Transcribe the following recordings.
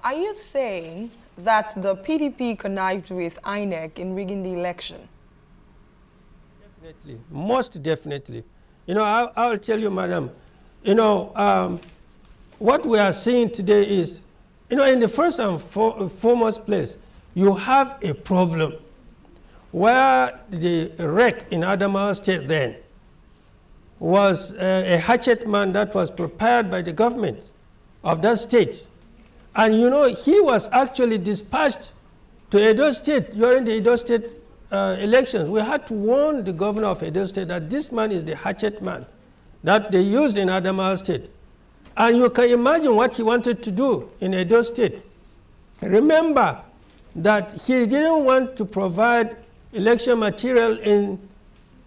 are you saying that the PDP connived with INEC in rigging the election? Definitely, most definitely. You know, I'll tell you, madam, you know, what we are seeing today is, you know, in the first and foremost place, you have a problem where the wreck in Adamawa State then was a hatchet man that was prepared by the government of that state. And you know, he was actually dispatched to Edo State during the Edo State elections. We had to warn the governor of Edo State that this man is the hatchet man that they used in Adamawa State. And you can imagine what he wanted to do in Edo State. Remember that he didn't want to provide election material in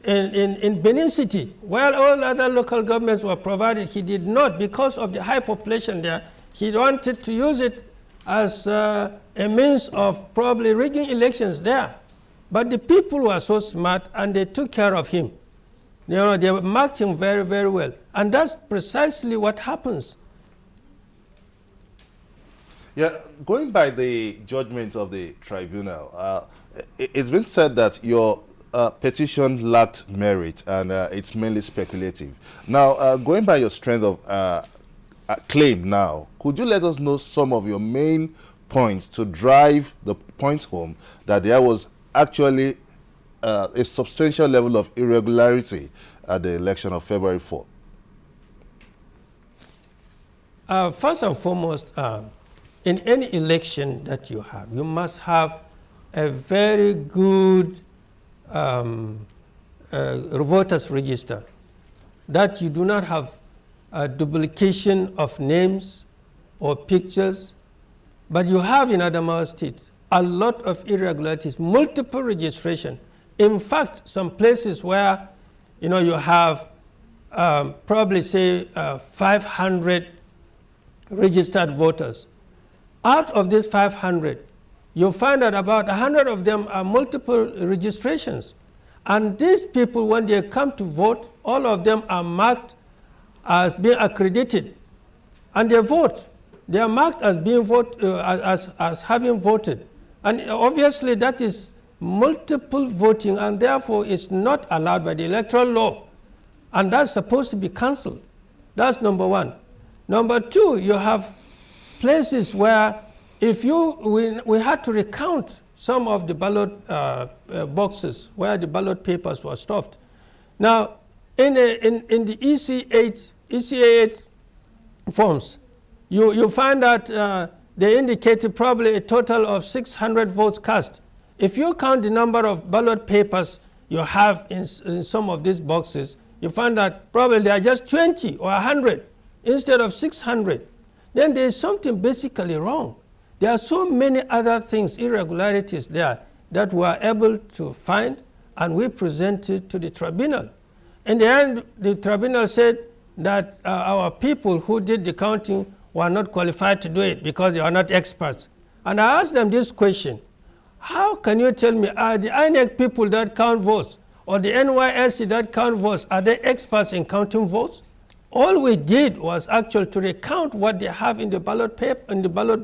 Benin City. While all other local governments were provided, he did not because of the high population there. He wanted to use it as a means of probably rigging elections there. But the people were so smart and they took care of him. You know, they marked him very, very well. And that's precisely what happens. Yeah, going by the judgment of the tribunal, it's been said that your petition lacked merit and it's mainly speculative. Now, going by your strength of claim now, could you let us know some of your main points to drive the point home that there was actually a substantial level of irregularity at the election of February 4th? First and foremost, in any election that you have, you must have a very good voters register, that you do not have a duplication of names or pictures, but you have in Adamawa State a lot of irregularities, multiple registration. In fact, some places where, you know, you have probably say 500 registered voters. Out of these 500, you'll find that about 100 of them are multiple registrations. And these people, when they come to vote, all of them are marked as being accredited. And they vote. They are marked as being as having voted. And obviously that is multiple voting, and therefore it's not allowed by the electoral law. And that's supposed to be cancelled. That's number one. Number two, you have places where if we had to recount some of the ballot boxes where the ballot papers were stuffed. Now, in the EC8 forms, you find that they indicated probably a total of 600 votes cast. If you count the number of ballot papers you have in some of these boxes, you find that probably there are just 20 or 100 instead of 600. Then there is something basically wrong. There are so many other things, irregularities there, that we are able to find, and we presented to the tribunal. In the end, the tribunal said that our people who did the counting were not qualified to do it because they are not experts. And I asked them this question: how can you tell me, are the INEC people that count votes or the NYSC that count votes, are they experts in counting votes? All we did was actually to recount what they have in the ballot paper, in the ballot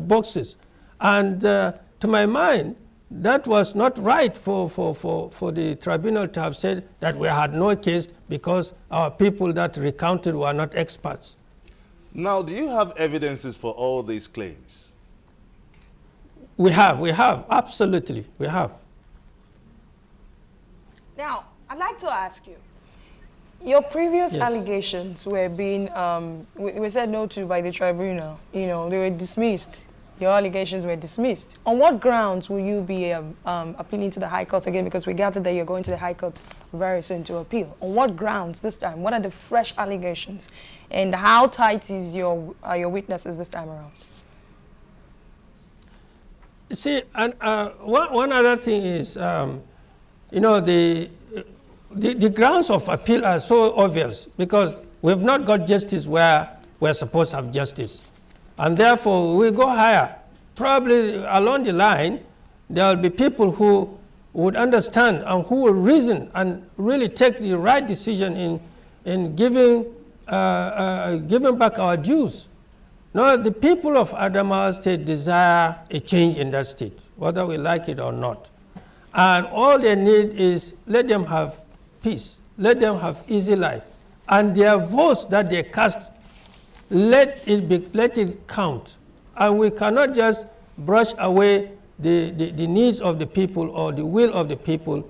boxes. And to my mind, that was not right for the tribunal to have said that we had no case because our people that recounted were not experts. Now, do you have evidences for all these claims? We have, absolutely, we have. Now, I'd like to ask you, your previous Yes. allegations were being, we said no to by the tribunal. You know, they were dismissed. Your allegations were dismissed. On what grounds will you be appealing to the High Court again? Because we gathered that you're going to the High Court very soon to appeal. On what grounds this time? What are the fresh allegations? And how tight is your witnesses this time around? See, and one other thing is, you know, the grounds of appeal are so obvious because we've not got justice where we're supposed to have justice. And therefore, we go higher. Probably along the line, there will be people who would understand and who will reason and really take the right decision in giving back our dues. No, the people of Adamawa State desire a change in that state, whether we like it or not. And all they need is let them have peace, let them have easy life. And their votes that they cast, let it count. And we cannot just brush away the needs of the people or the will of the people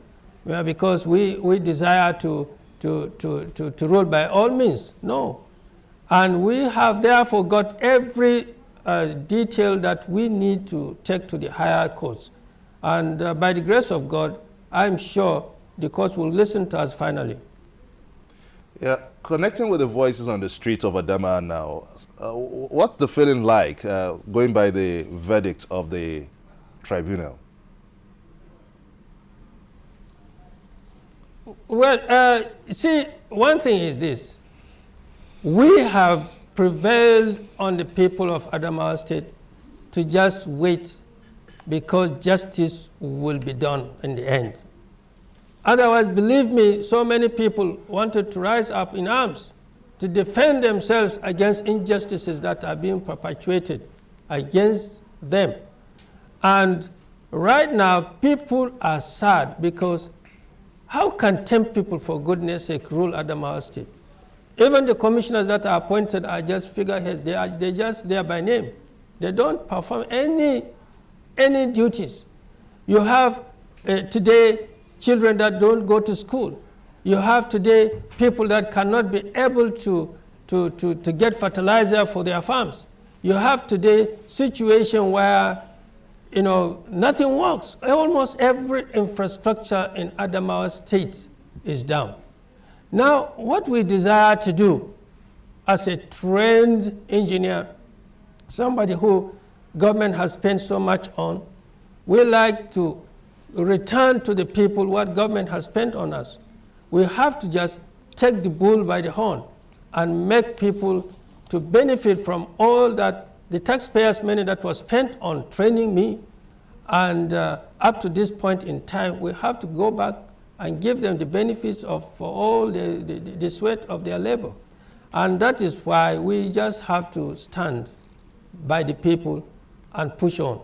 because we desire to rule by all means. No. And we have therefore got every detail that we need to take to the higher courts. And by the grace of God, I'm sure the courts will listen to us finally. Yeah, connecting with the voices on the streets of Adamawa now, what's the feeling like going by the verdict of the tribunal? Well, see, one thing is this. We have prevailed on the people of Adamawa State to just wait because justice will be done in the end. Otherwise, believe me, so many people wanted to rise up in arms to defend themselves against injustices that are being perpetuated against them. And right now, people are sad because how can 10 people, for goodness sake, rule Adamawa State? Even the commissioners that are appointed are just figureheads. They're just there by name. They don't perform any duties. You have today children that don't go to school. You have today people that cannot be able to get fertilizer for their farms. You have today situation where nothing works. Almost every infrastructure in Adamawa State is down. Now, what we desire to do as a trained engineer, somebody who government has spent so much on, we like to return to the people what government has spent on us. We have to just take the bull by the horn and make people to benefit from all that the taxpayers' money that was spent on training me. And up to this point in time, we have to go back and give them the benefits for all the sweat of their labor. And that is why we just have to stand by the people and push on.